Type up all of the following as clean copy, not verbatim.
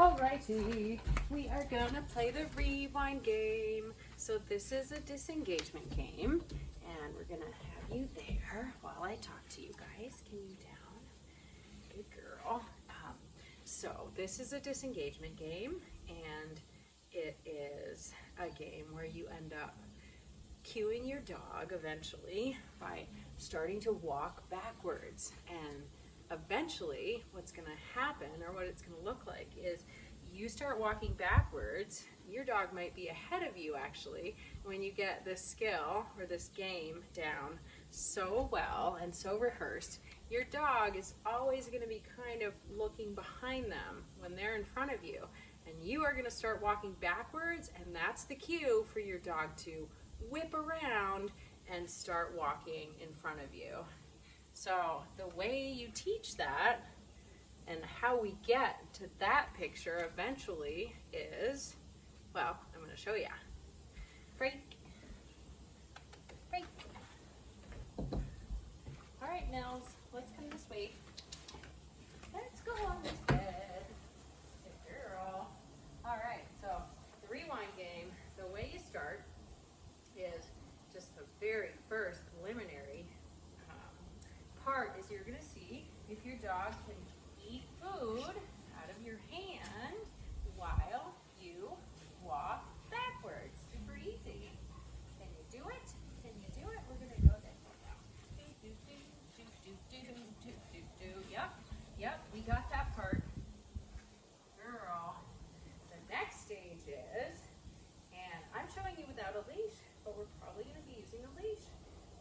Alrighty, we are gonna play the rewind game. So this is a disengagement game, and we're gonna have you there while I talk to you guys. Can you down? Good girl. So this is a disengagement game, and it is a game where you end up cueing your dog eventually by starting to walk backwards, and eventually what's going to happen, or what it's going to look like, is you start walking backwards. Your dog might be ahead of you actually when you get this skill or this game down so well and so rehearsed. Your dog is always going to be kind of looking behind them when they're in front of you, and you are going to start walking backwards, and that's the cue for your dog to whip around and start walking in front of you. So the way you teach that and how we get to that picture eventually is, well, I'm going to show you. Break. Break. All right, Nels, let's come this way. Let's go on this bed. Good girl. All right, so the rewind game, the way you start is just the very first preliminary part is you're going to see if your dog can eat food out of your hand while you walk backwards. Super easy. Can you do it? Can you do it? We're going to go this way now. Do, do, do, do, do, do, do, do, do. Yep, we got that part. Girl. The next stage is, and I'm showing you without a leash, but we're probably going to be using a leash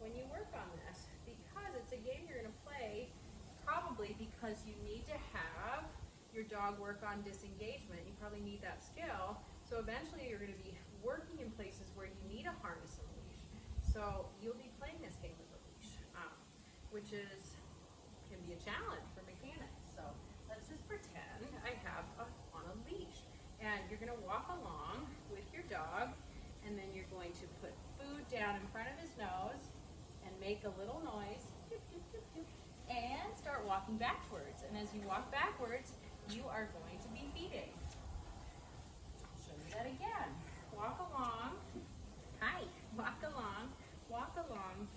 when you work on this, because it's a game you're going to play probably because you need to have your dog work on disengagement. You probably need that skill. So eventually you're going to be working in places where you need a harness and a leash. So you'll be playing this game with a leash, which can be a challenge for mechanics. So let's just pretend I have on a leash, and you're going to walk along with your dog, and then you're going to put food down in front of his nose and make a little noise, doop, doop, doop, doop, and start walking backwards. And as you walk backwards, you are going to be feeding. I'll show you that again. Walk along. Hi. Walk along.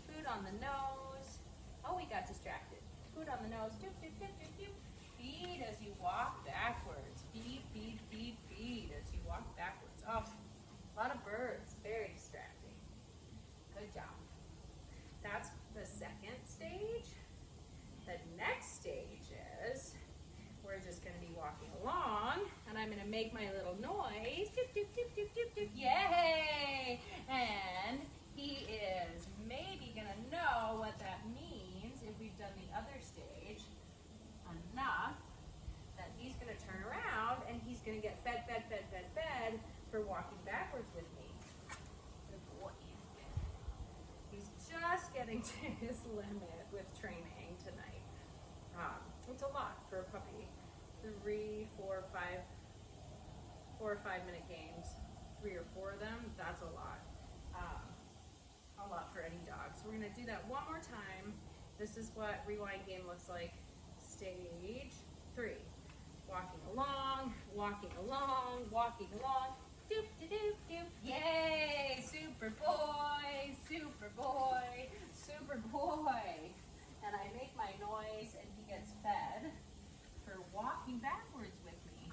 Food on the nose. Oh, we got distracted. Food on the nose. Doop, doop, doop, doop, doop. Feed as you walk backwards. Feed, feed, feed, feed as you walk backwards. Oh, a lot of birds. Very distracting. Good job. That's the second stage. The next stage is we're just going to be walking along, and I'm going to make my little noise. Doop, doop, doop, doop, doop, doop. Yay! And he is maybe going to know what that means if we've done the other stage enough that he's going to turn around and he's going to get fed for walking backwards with me. Good boy. He's just getting to his limit with training tonight. It's a lot for a puppy. 4 or 5 minute games, 3 or 4 of them, that's a lot. A lot for any dog. So we're going to do that one more time. This is what rewind game looks like. Stage 3. Walking along. Doop, doop, doop, doop. Yay! Super boy. And I make my noise and he gets fed for walking backwards with me.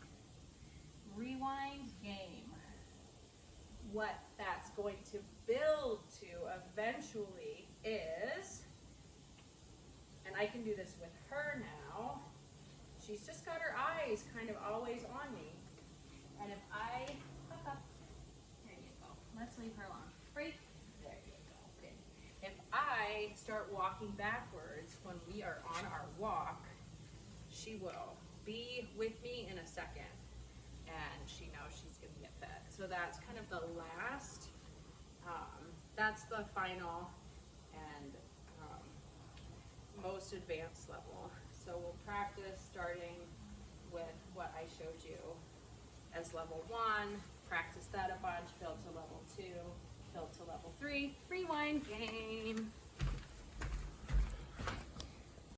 Rewind game. What that's going to build to eventually is, and I can do this with her now, she's just got her eyes kind of always on me. And if I hook up, there you go. Let's leave her alone. Break. There you go. Good. If I start walking backwards when we are on our walk, she will be with me in a second, and she knows she's going to get fed. So that's kind of the last, that's the final and most advanced level. So we'll practice starting with what I showed you as level 1, practice that a bunch, build to level 2, build to level 3, rewind game.